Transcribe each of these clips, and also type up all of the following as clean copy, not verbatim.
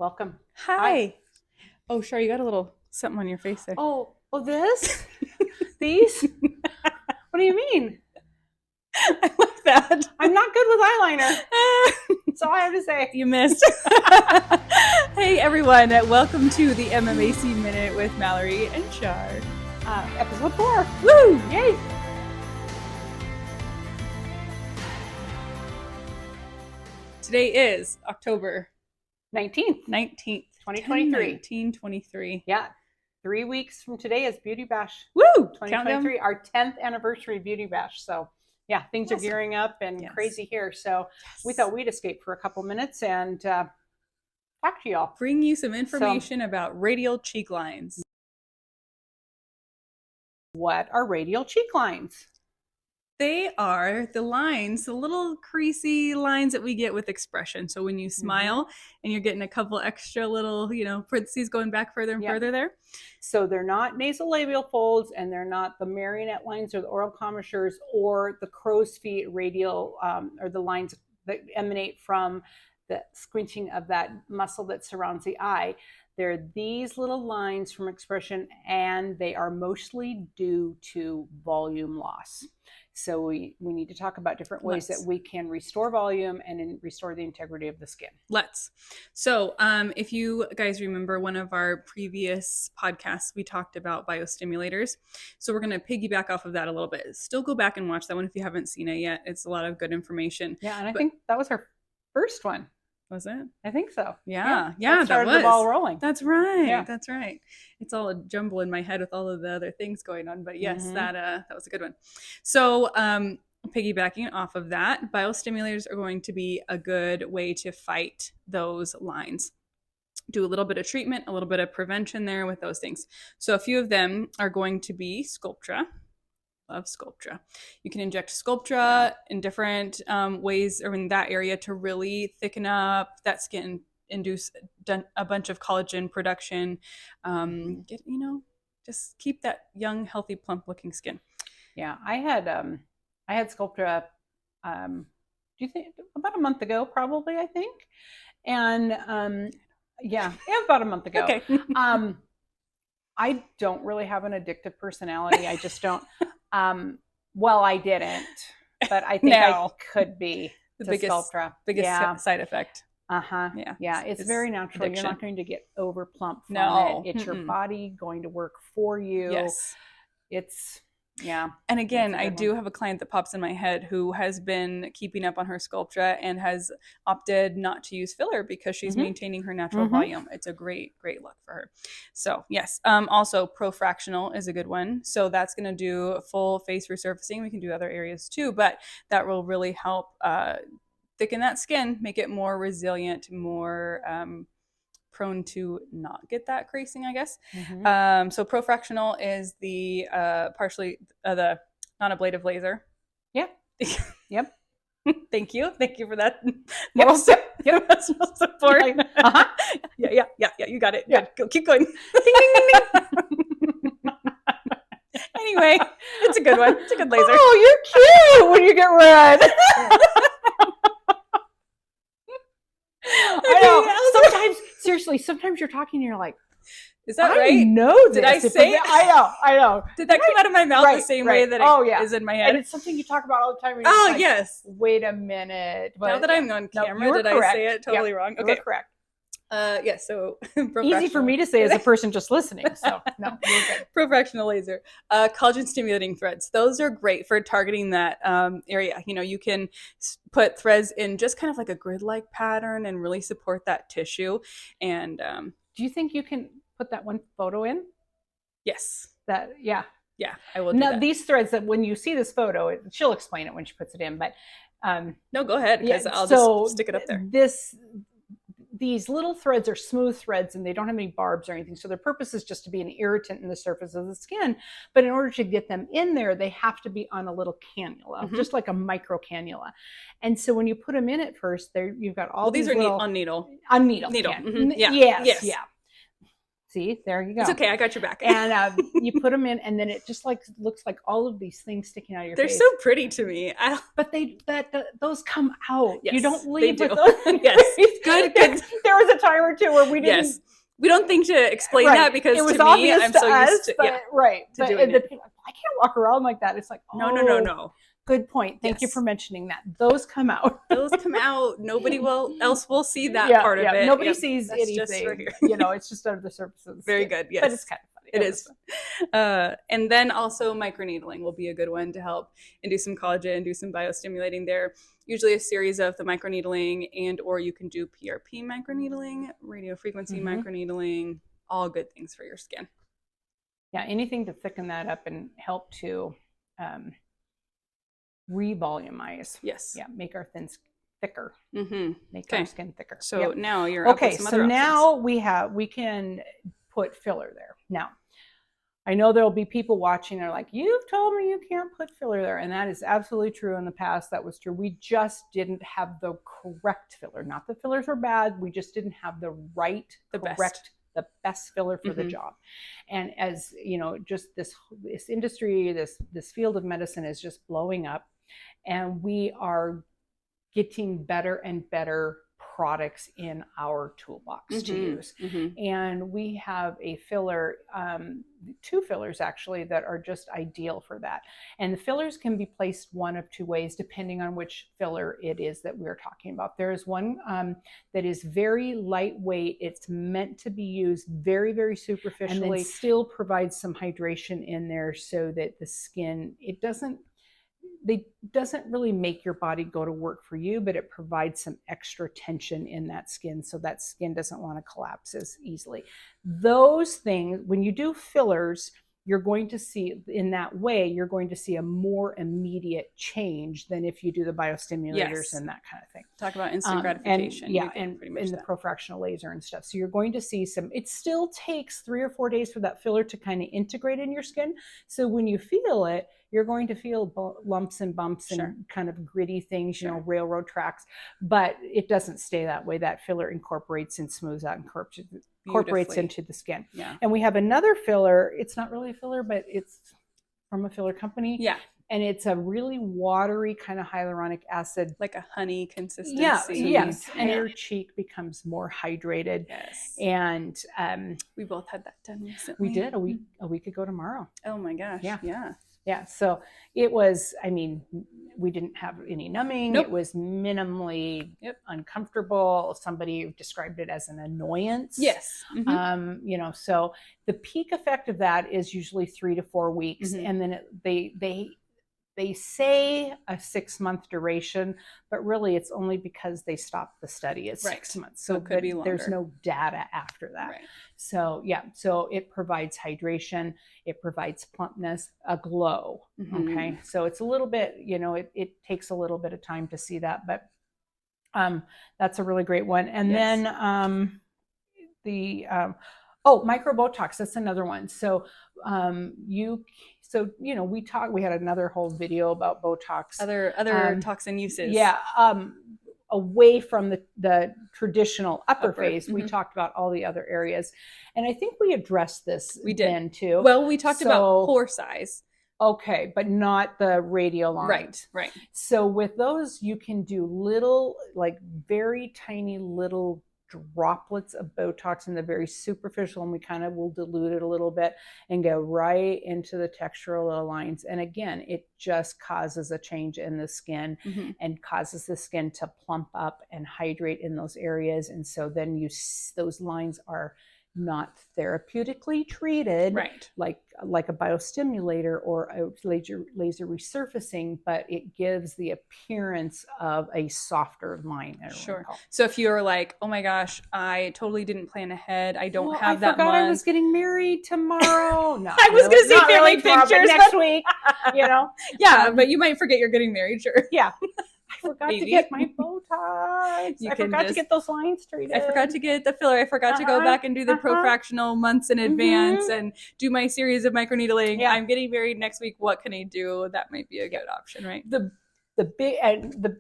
Welcome. Hi. Oh, Char, you got a little something on your face there. Oh, this? These? What do you mean? I like that. I'm not good with eyeliner. That's all I have to say. You missed. Hey, everyone. Welcome to the MMAC Minute with Mallory and Char. Episode 4. Woo! Yay! Today is October 19th, 1923. Yeah. 3 weeks from today is Beauty Bash. Woo! 2023, our 10th anniversary Beauty Bash. So, yeah, things are gearing up and crazy here. So, we thought we'd escape for a couple minutes and talk to y'all. Bring you some information about radial cheek lines. What are radial cheek lines? They are the lines, the little creasy lines that we get with expression. So when you smile and you're getting a couple extra little, parentheses going back further and further there. So they're not nasolabial folds, and they're not the marionette lines or the oral commissures or the crow's feet radial or the lines that emanate from the squinching of that muscle that surrounds the eye. They're these little lines from expression, and they are mostly due to volume loss. So we need to talk about different ways that we can restore volume and restore the integrity of the skin. So if you guys remember one of our previous podcasts, we talked about biostimulators. So we're going to piggyback off of that a little bit. Still go back and watch that one if you haven't seen it yet. It's a lot of good information. Yeah, and I think that was our first one. Was it? I think so. Yeah, that started the ball rolling. That's right. Yeah. That's right. It's all a jumble in my head with all of the other things going on, but yes, that was a good one. So, piggybacking off of that, biostimulators are going to be a good way to fight those lines. Do a little bit of treatment, a little bit of prevention there with those things. So, a few of them are going to be Sculptra. Love Sculptra. You can inject Sculptra in different ways or in that area to really thicken up that skin, induce a bunch of collagen production, just keep that young, healthy, plump looking skin. Yeah, I had Sculptra do you think about a month ago, probably, I think. And about a month ago. Okay. I don't really have an addictive personality. I just don't. I didn't, but I think I could be the biggest side effect. Yeah. It's very natural. Addiction. You're not going to get over plump from it. It's your body going to work for you. Yes. And again, I do have a client that pops in my head who has been keeping up on her Sculptra and has opted not to use filler because she's maintaining her natural volume. It's a great look for her. So yes. Also ProFractional is a good one. So that's going to do full face resurfacing. We can do other areas too, but that will really help thicken that skin, make it more resilient, more prone to not get that creasing, I guess. So ProFractional is the partially the non-ablative laser. Yeah. Yep. Thank you for that moral support. Yeah. You got it. Yeah. Go, keep going. Ding, ding, ding, ding. Anyway, it's a good one. It's a good laser. Oh, you're cute when you get red. I know. Sometimes you're talking and you're like, is that right? I know this. Did I say it? I know. Did that come out of my mouth the same way that it is in my head? And it's something you talk about all the time. Yes. Wait a minute. But now that I'm on camera, did I say it totally wrong? Okay. You're correct. So easy for me to say as a person just listening. So no, you're good. ProFractional laser, collagen stimulating threads. Those are great for targeting that area. You can put threads in just kind of like a grid-like pattern and really support that tissue. And do you think you can put that one photo in? Yes. Yeah, I will do that. These threads that when you see this photo, she'll explain it when she puts it in. But no, go ahead because I'll just stick it up there. These little threads are smooth threads and they don't have any barbs or anything. So their purpose is just to be an irritant in the surface of the skin. But in order to get them in there, they have to be on a little cannula, just like a micro cannula. And so when you put them in at first, you've got all these are little... on needle. On needle. Yeah. Yes. See, there you go. It's okay. I got your back. And you put them in, and then it just looks like all of these things sticking out of your face. They're so pretty to me. But those come out. Yes, you don't leave with those. Yes, good. There was a time or two where we didn't. Yes. We don't think to explain Right. that because it was to me, obvious I'm to so us, used to, but, right. to But doing the it. people, I can't walk around like that. It's like, oh, No. good point. Thank you Yes. for mentioning that. Those come out. Those come out. Nobody else will see that Yeah, part of yeah. it. Nobody Yep. sees That's anything. just for here. You know, it's just under the surface of the Very skin. good. Yes. But it's kind of funny. It is. And then also microneedling will be a good one to help and do some collagen, do some biostimulating there. Usually a series of the microneedling, and or you can do PRP microneedling, radio frequency microneedling, all good things for your skin. Yeah, anything to thicken that up and help to revolumize. Yes. Yeah, make our thicker. Make Okay. our skin thicker. So now you're up with some other options. now we can put filler there. Now, I know there'll be people watching that are like, you've told me you can't put filler there. And that is absolutely true. In the past, that was true. We just didn't have the correct filler. Not that fillers were bad. We just didn't have the best filler for the job. And as you know, just this industry, this field of medicine is just blowing up, and we are getting better and better products in our toolbox to use. And we have a filler, 2 fillers actually, that are just ideal for that. And the fillers can be placed one of 2 ways depending on which filler it is that we're talking about. There is one that is very lightweight. It's meant to be used very, very superficially, and then still provides some hydration in there so that the skin, it doesn't really make your body go to work for you, but it provides some extra tension in that skin so that skin doesn't want to collapse as easily. Those things, when you do fillers, you're going to see, in that way, you're going to see a more immediate change than if you do the biostimulators and that kind of thing. Talk about instant gratification. And in the profractional laser and stuff. So you're going to see some, it still takes 3 or 4 days for that filler to kind of integrate in your skin. So when you feel it, you're going to feel lumps and bumps and kind of gritty things, you know, railroad tracks, but it doesn't stay that way. That filler incorporates and smooths out and incorporates into the skin. Yeah. And we have another filler. It's not really a filler, but it's from a filler company. Yeah. And it's a really watery kind of hyaluronic acid. Like a honey consistency. Yeah, yes. And your cheek becomes more hydrated. Yes. And we both had that done recently. We did a week ago tomorrow. Oh my gosh. Yeah. Yeah. Yeah, so it was, I mean, we didn't have any numbing. It was minimally uncomfortable. Somebody described it as an annoyance. Yes. You know, so the peak effect of that is usually 3 to 4 weeks. And then they say a 6-month duration, but really it's only because they stopped the study at 6 months. So it could be longer. There's no data after that. Right. So yeah, so it provides hydration, it provides plumpness, a glow. Okay. So it's a little bit, you know, it takes a little bit of time to see that, but that's a really great one. And then micro Botox, that's another one. So you know, we had another whole video about Botox. Other toxin uses. Yeah. Away from the traditional upper phase, we talked about all the other areas. And I think we addressed this then too. Well, we talked about pore size. Okay, but not the radial lines. Right. So with those, you can do little, like very tiny little droplets of Botox in the very superficial, and we kind of will dilute it a little bit and go right into the textural little lines. And again, it just causes a change in the skin and causes the skin to plump up and hydrate in those areas. And so then those lines are not therapeutically treated, like a biostimulator or a laser resurfacing, but it gives the appearance of a softer line. Sure. So if you're like, oh my gosh, I totally didn't plan ahead, I don't have that month. I was getting married tomorrow. No, I was going to see family pictures next week. You know. Yeah, but you might forget you're getting married. Sure. Yeah. I forgot to get my Botox. I forgot to get those lines treated. I forgot to get the filler. I forgot to go back and do the profractional months in advance and do my series of microneedling. Yeah. I'm getting married next week. What can I do? That might be a good option, right? The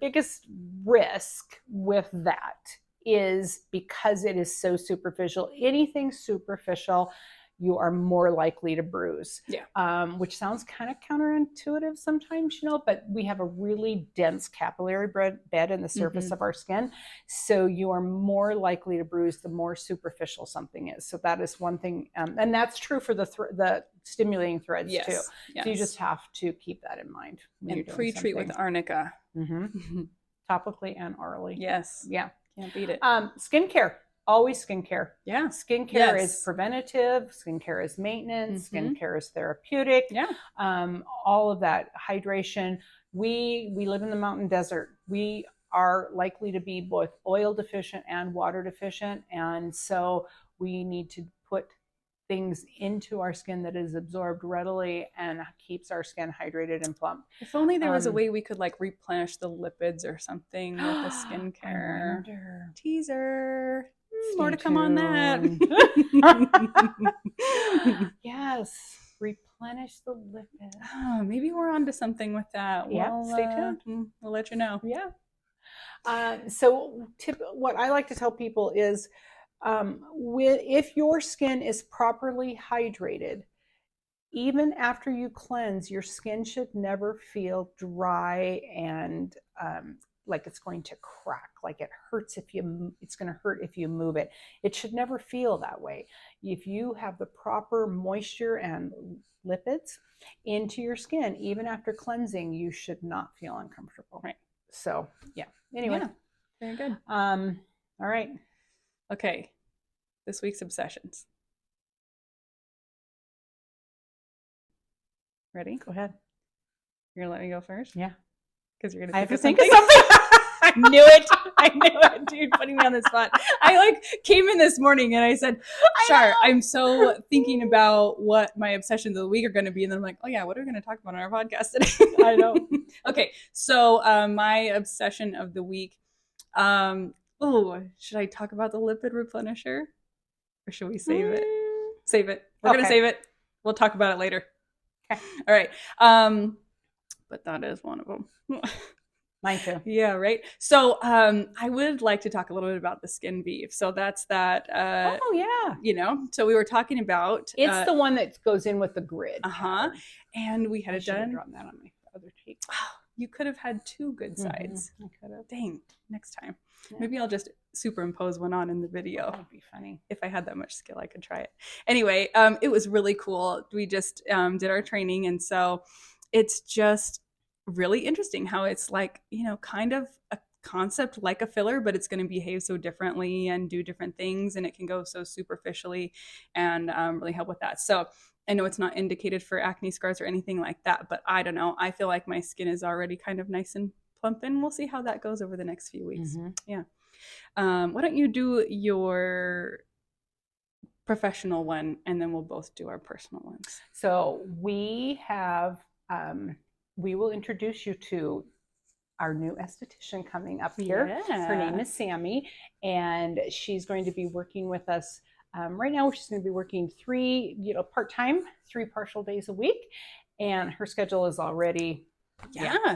biggest risk with that is because it is so superficial. Anything superficial, you are more likely to bruise. Yeah. Which sounds kind of counterintuitive sometimes, but we have a really dense capillary bed in the surface of our skin. So you are more likely to bruise the more superficial something is. So that is one thing. And that's true for the stimulating threads too. Yes. So you just have to keep that in mind. And pre-treat with arnica. Topically and orally. Yes. Yeah. Can't beat it. Skincare. Always skincare. Yeah. Skincare is preventative. Skincare is maintenance. Skincare is therapeutic. Yeah. All of that. Hydration. We live in the mountain desert. We are likely to be both oil deficient and water deficient. And so we need to put things into our skin that is absorbed readily and keeps our skin hydrated and plump. If only there was a way we could like replenish the lipids or something with the skincare. Teaser. More to come on that. Yes. Replenish the lipids. Oh, maybe we're onto something with that. Yeah, stay tuned. We'll let you know. Yeah. So what I like to tell people is if your skin is properly hydrated, even after you cleanse, your skin should never feel dry and like it's going to crack, like it's going to hurt if you move it. It should never feel that way. If you have the proper moisture and lipids into your skin, even after cleansing, you should not feel uncomfortable. Right. So yeah. Anyway. Yeah, very good. All right. Okay. This week's obsessions. Ready? Go ahead. You're gonna let me go first? Yeah. Because you're gonna. I have to think of something. I knew it, dude, putting me on the spot. I came in this morning and I said, Char, I'm so thinking about what my obsessions of the week are going to be. And then I'm like, oh yeah, what are we going to talk about on our podcast today? I know. Okay. So my obsession of the week, should I talk about the lipid replenisher or should we save it? Save it. We're going to save it. We'll talk about it later. Okay. All right. But that is one of them. Mine too. Yeah, right. So I would like to talk a little bit about the skin beef. So that's that. Oh yeah. So we were talking about. It's the one that goes in with the grid. And we had I it done. Drawn that on my other cheek. You could have had two good sides. I could have. Dang. Next time. Yeah. Maybe I'll just superimpose one on in the video. That would be funny. If I had that much skill, I could try it. Anyway, it was really cool. We just did our training. And so it's just really interesting how it's like, kind of a concept like a filler, but it's going to behave so differently and do different things. And it can go so superficially and really help with that. So I know it's not indicated for acne scars or anything like that, but I don't know. I feel like my skin is already kind of nice and plump, and we'll see how that goes over the next few weeks. Yeah. Why don't you do your professional one and then we'll both do our personal ones. So we have we will introduce you to our new esthetician coming up here. Yeah. Her name is Sammy, and she's going to be working with us. Right now, she's going to be working 3 part-time, 3 partial days a week, and her schedule is already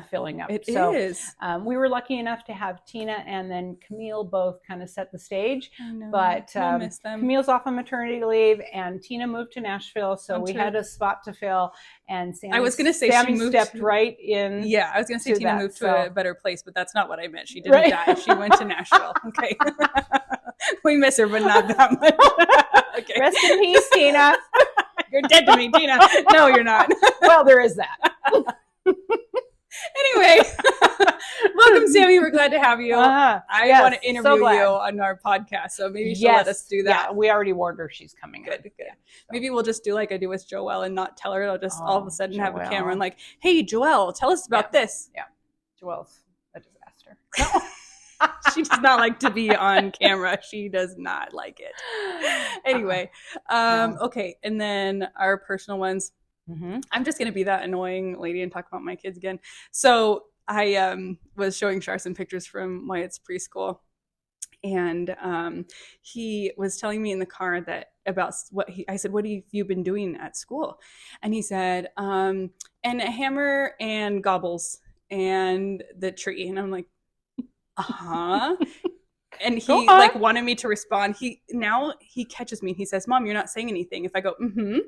filling up. It is. We were lucky enough to have Tina and then Camille both kind of set the stage. I know. But We'll miss them. Camille's off on maternity leave, and Tina moved to Nashville, so we had a spot to fill. And Sammy, I was going to say Sammy she moved, stepped right in. Yeah, I was going to say Tina moved to a better place, but that's not what I meant. She didn't Right. die. She went to Nashville. Okay. We miss her, but not that much. Okay. Rest in peace, Tina. You're dead to me, Tina. No, you're not. Well, there is that. Anyway, welcome, Sammy. We're glad to have you. I want to interview you on our podcast, so maybe she'll let us do that. Yeah, we already warned her she's coming. Good. Maybe we'll just do like I do with Joelle and not tell her. I'll just all of a sudden have a camera and like, hey, Joelle, tell us about this. Yeah, Joelle's a disaster. She does not like to be on camera. She does not like it. Anyway, okay, and then our personal ones. I'm just going to be that annoying lady and talk about my kids again. So I was showing Char some pictures from Wyatt's preschool. And he was telling me in the car that about I said, what have you been doing at school? And he said, and a hammer and gobbles and the tree. And I'm like, And he like wanted me to respond. He catches me and he says, "Mom, you're not saying anything." If I go, "Mm-hmm,"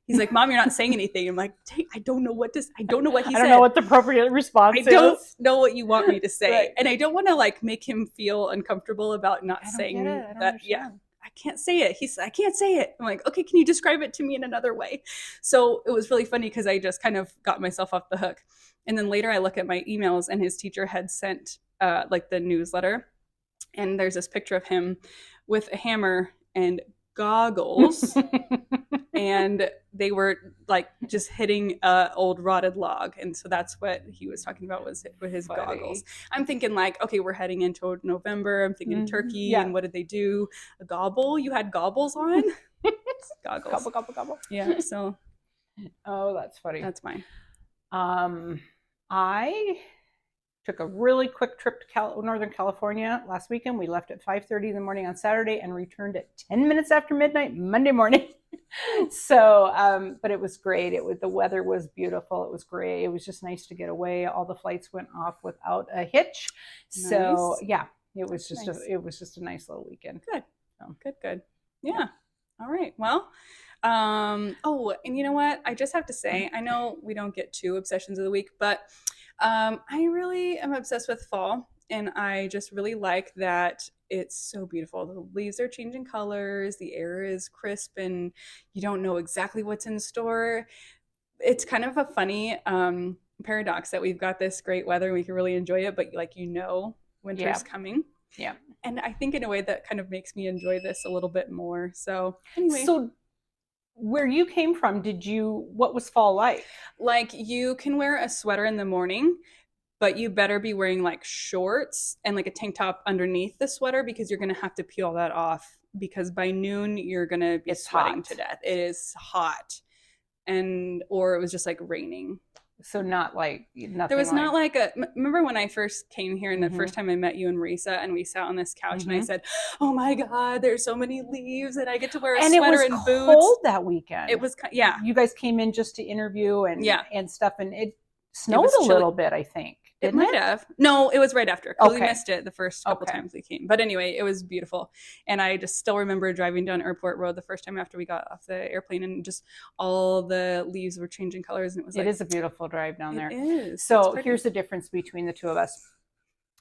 he's like, "Mom, you're not saying anything." I'm like, I don't know what he said. I don't know what the appropriate response is. I don't know what you want me to say. Right. And I don't want to like make him feel uncomfortable about not saying that. Yeah. I can't say it. He said, I can't say it. I'm like, okay, can you describe it to me in another way? So it was really funny because I just kind of got myself off the hook. And then later I look at my emails and his teacher had sent like the newsletter. And there's this picture of him with a hammer and goggles. And they were like just hitting an old rotted log. And so that's what he was talking about was with his goggles. I'm thinking like, okay, we're heading into November. I'm thinking turkey. And what did they do? A gobble? You had gobbles on? Goggles. Gobble, gobble, gobble. Yeah, so. Oh, that's funny. That's mine. I took a really quick trip to Northern California last weekend. We left at 5:30 in the morning on Saturday and returned at 10 minutes after midnight Monday morning. So, but it was great. The weather was beautiful. It was great. It was just nice to get away. All the flights went off without a hitch. Nice. So yeah, it was just a nice little weekend. Good. So. Good. Yeah. All right. Well, oh, and you know what? I just have to say, I know we don't get to obsessions of the week, but I really am obsessed with fall, and I just really like that it's so beautiful. The leaves are changing colors, the air is crisp, and you don't know exactly what's in store. It's kind of a funny paradox that we've got this great weather and we can really enjoy it, but like winter's coming. Yeah. And I think in a way that kind of makes me enjoy this a little bit more. So anyway. So where you came from, what was fall like? Like you can wear a sweater in the morning, but you better be wearing like shorts and like a tank top underneath the sweater because you're going to have to peel that off because by noon you're going to be sweating to death. It is hot. Or it was just like raining. So not like nothing. There was not like remember when I first came here and the first time I met you and Marisa and we sat on this couch and I said, "Oh my God, there's so many leaves and I get to wear a sweater and boots." And it was cold that weekend. It was, yeah. You guys came in just to interview and stuff, and it snowed a little bit, I think. It might have. No, it was right after. Okay. We missed it the first couple times we came. But anyway, it was beautiful. And I just still remember driving down Airport Road the first time after we got off the airplane and just all the leaves were changing colors. And it is a beautiful drive down there. It is. So here's the difference between the two of us.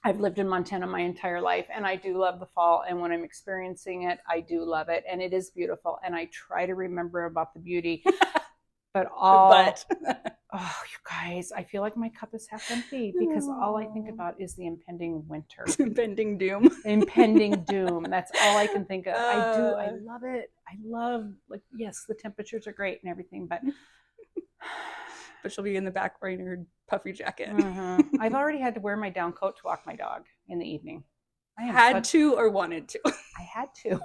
I've lived in Montana my entire life, and I do love the fall. And when I'm experiencing it, I do love it. And it is beautiful. And I try to remember about the beauty. But oh, you guys, I feel like my cup is half empty because all I think about is the impending winter. Impending doom. Impending doom. That's all I can think of. I love it. I love, like, yes, the temperatures are great and everything, but she'll be in the back wearing her puffy jacket. I've already had to wear my down coat to walk my dog in the evening. I had to or wanted to? I had to.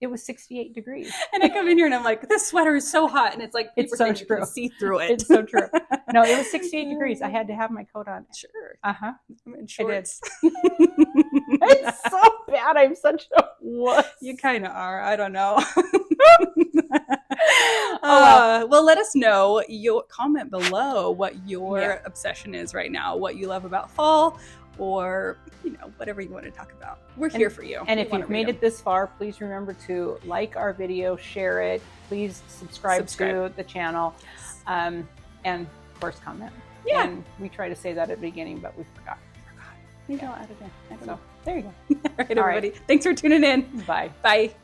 It was 68 degrees. And I come in here and I'm like, this sweater is so hot. And it's like, it's so true. You can see through it. It's so true. No, it was 68 degrees. I had to have my coat on. Sure. I'm in shorts. I did. It's so bad. I'm such a wuss. You kind of are. I don't know. Well, let us know. Comment below what your obsession is right now, what you love about fall, or whatever you want to talk about. We're here for you. And if you've made it this far, please remember to like our video, share it, please subscribe to the channel, and of course comment. Yeah. And we try to say that at the beginning, but we forgot. Maybe I'll add it in. So there you go. All right, everybody. Thanks for tuning in. Bye. Bye.